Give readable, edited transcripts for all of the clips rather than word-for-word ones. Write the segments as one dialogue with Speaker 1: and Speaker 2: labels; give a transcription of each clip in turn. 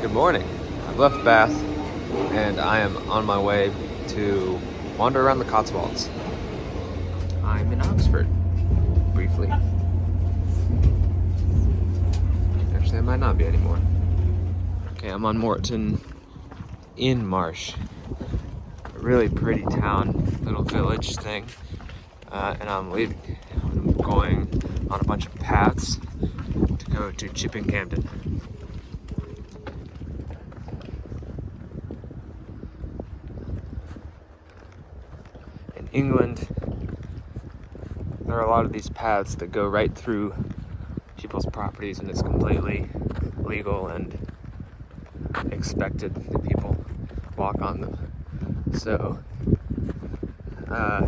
Speaker 1: Good morning. I've left Bath and I am on my way to wander around the Cotswolds. I'm in Oxford, briefly. Actually, I might not be anymore. Okay, I'm on Moreton in Marsh. A really pretty town, little village thing. And I'm leaving. I'm going on a bunch of paths to go to Chipping Campden. In England, there are a lot of these paths that go right through people's properties, and it's completely legal and expected that people walk on them. So,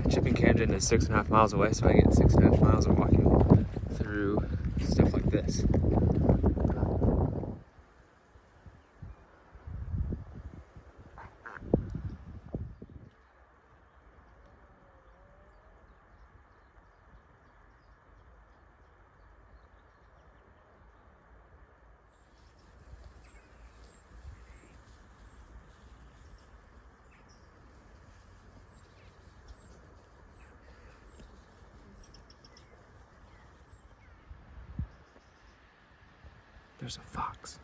Speaker 1: Chipping Campden is 6.5 miles away, so I get 6.5 miles of walking through stuff like this. There's a fox.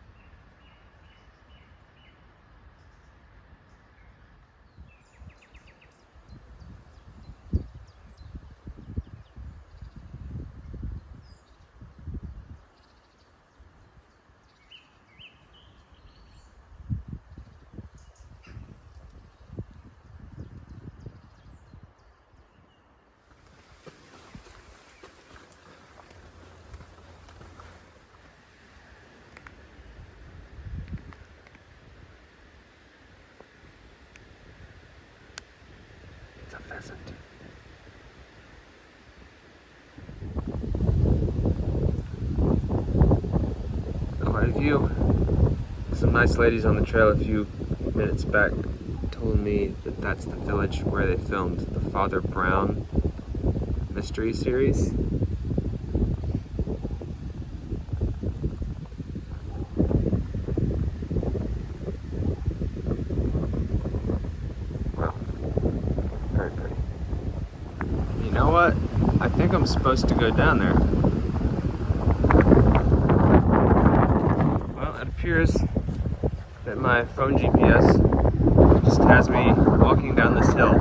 Speaker 1: It's a pheasant. Quite a view. Some nice ladies on the trail a few minutes back told me that that's the village where they filmed the Father Brown mystery series. Wow, very pretty. You know what? I think I'm supposed to go down there. Well, it appears that my phone GPS just has me walking down this hill.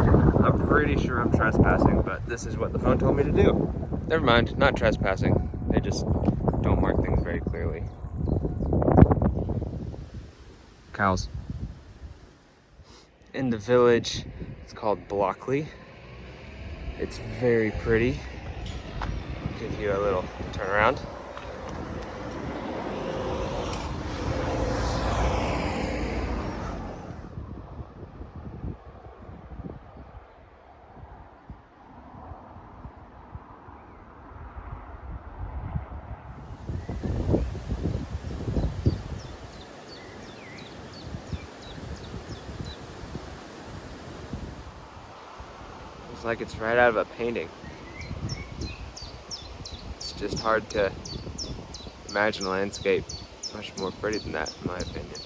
Speaker 1: I'm pretty sure I'm trespassing, but this is what the phone told me to do. Never mind, not trespassing. They just don't mark things very clearly. Cows. In the village, it's called Blockley. It's very pretty. Give you a little turn around. It's like it's right out of a painting. It's just hard to imagine a landscape much more pretty than that, in my opinion.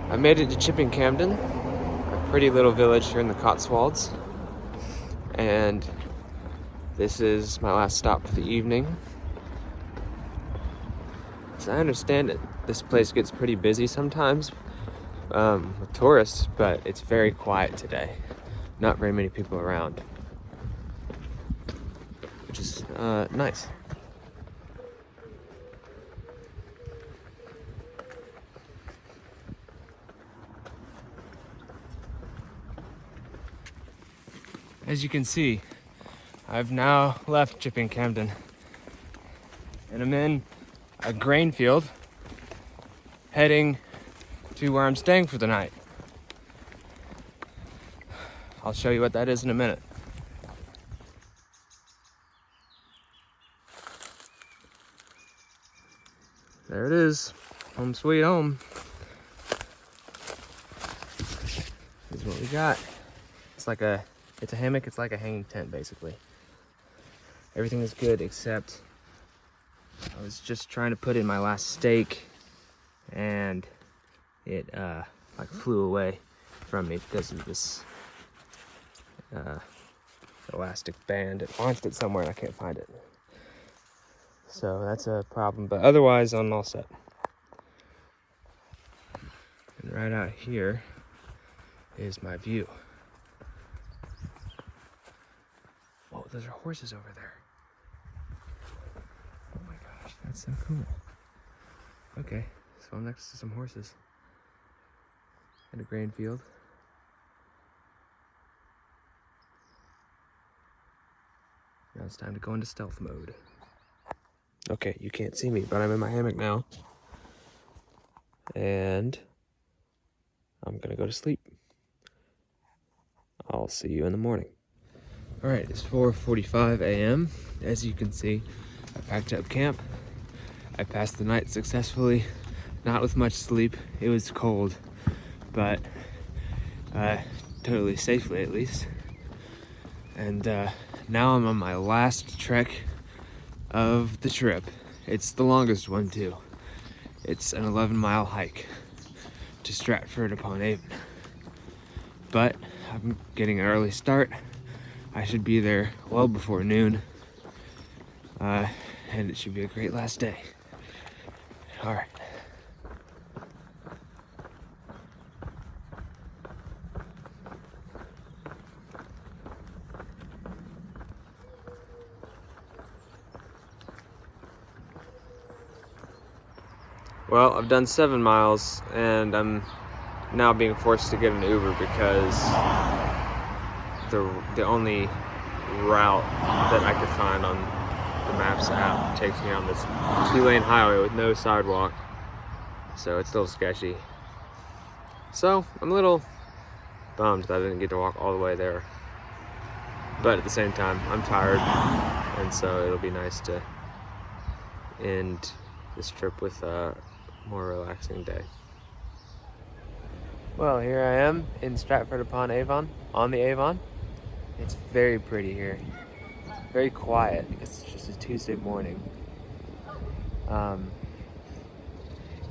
Speaker 1: I made it to Chipping Campden, a pretty little village here in the Cotswolds, and this is my last stop for the evening. As I understand it, this place gets pretty busy sometimes with tourists, but it's very quiet today. Not very many people around, which is nice. As you can see, I've now left Chipping Campden and I'm in a grain field heading to where I'm staying for the night. I'll show you what that is in a minute. There it is. Home sweet home. This is what we got. It's a hammock. It's like a hanging tent, basically. Everything is good except I was just trying to put in my last stake and it like flew away from me because of this elastic band. It launched it somewhere and I can't find it. So that's a problem, but otherwise I'm all set. And right out here is my view. Oh, those are horses over there. Oh my gosh, that's so cool. Okay, so I'm next to some horses and a grain field. Now it's time to go into stealth mode. Okay, you can't see me, but I'm in my hammock now. And I'm gonna go to sleep. I'll see you in the morning. All right, it's 4:45 a.m. As you can see, I packed up camp. I passed the night successfully, not with much sleep. It was cold, but totally safely at least. And now I'm on my last trek of the trip. It's the longest one too. It's an 11-mile hike to Stratford-upon-Avon. But I'm getting an early start. I should be there well before noon. And it should be a great last day. All right. Well, I've done 7 miles and I'm now being forced to get an Uber because the only route that I could find on the Maps app takes me on this 2-lane highway with no sidewalk. So it's a little sketchy. So I'm a little bummed that I didn't get to walk all the way there. But at the same time, I'm tired, and so it'll be nice to end this trip with a more relaxing day. Well, here I am in Stratford-upon-Avon, on the Avon. It's very pretty here. Very quiet because it's just a Tuesday morning.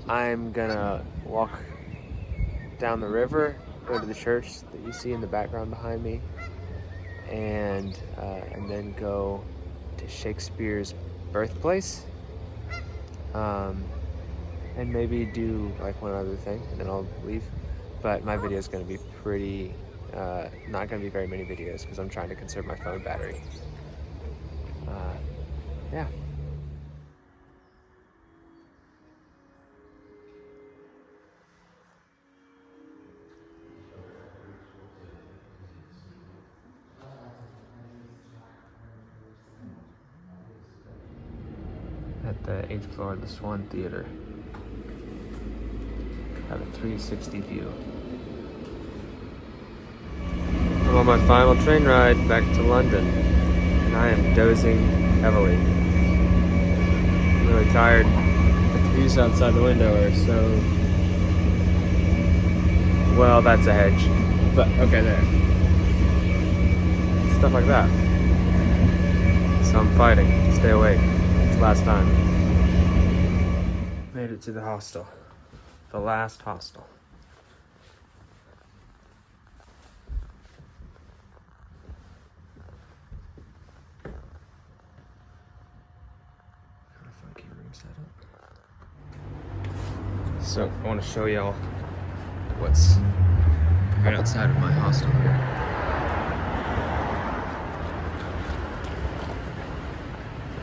Speaker 1: I'm gonna walk down the river, go to the church that you see in the background behind me, and then go to Shakespeare's birthplace, and maybe do like one other thing, and then I'll leave. But my video is going to be pretty, not going to be very many videos because I'm trying to conserve my phone battery. Yeah. At the 8th floor of the Swan Theater. Have a 360 view. I'm on my final train ride back to London, and I am dozing heavily. I'm really tired, but the views outside the window are so... Well, that's a hedge. But, okay, there. Stuff like that. So I'm fighting to stay awake. It's last time. Made it to the hostel. The last hostel. Kind of funky room setup. So I want to show y'all what's right outside of my hostel here.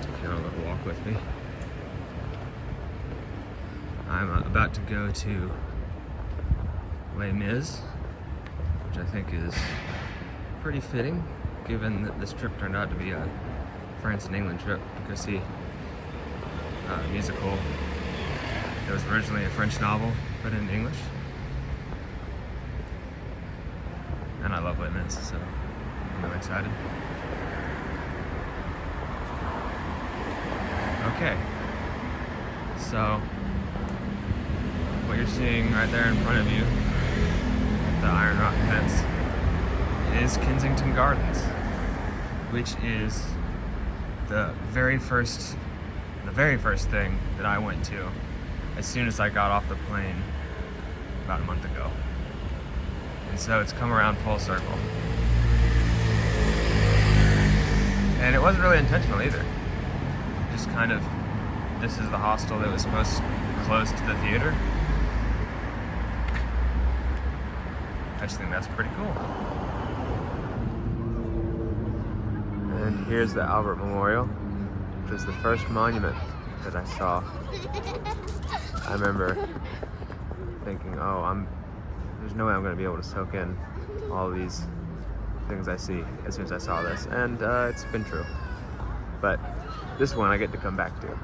Speaker 1: Take you on a little walk with me. I'm about to go to Les Mis, which I think is pretty fitting, given that this trip turned out to be a France and England trip to go see a musical that was originally a French novel, but in English. And I love Les Mis, so I'm really excited. Okay. So what you're seeing right there in front of you, the Iron Rock fence, is Kensington Gardens, which is the very first thing that I went to as soon as I got off the plane about a month ago. And so it's come around full circle. And it wasn't really intentional either. Just kind of, this is the hostel that was most close to the theater. I just think that's pretty cool. And here's the Albert Memorial, which was the first monument that I saw. I remember thinking, oh, there's no way I'm going to be able to soak in all these things I see as soon as I saw this. And it's been true. But this one I get to come back to.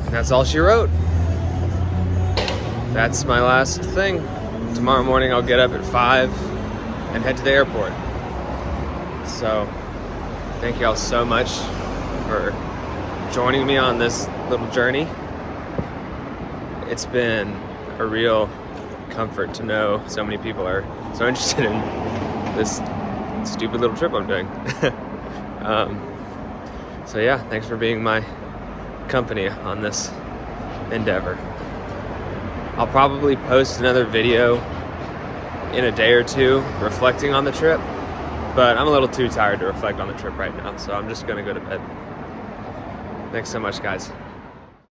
Speaker 1: And that's all she wrote. That's my last thing. Tomorrow morning I'll get up at 5 and head to the airport. So thank you all so much for joining me on this little journey. It's been a real comfort to know so many people are so interested in this stupid little trip I'm doing. So yeah, thanks for being my company on this endeavor. I'll probably post another video in a day or two reflecting on the trip, but I'm a little too tired to reflect on the trip right now, so I'm just gonna go to bed. Thanks so much, guys.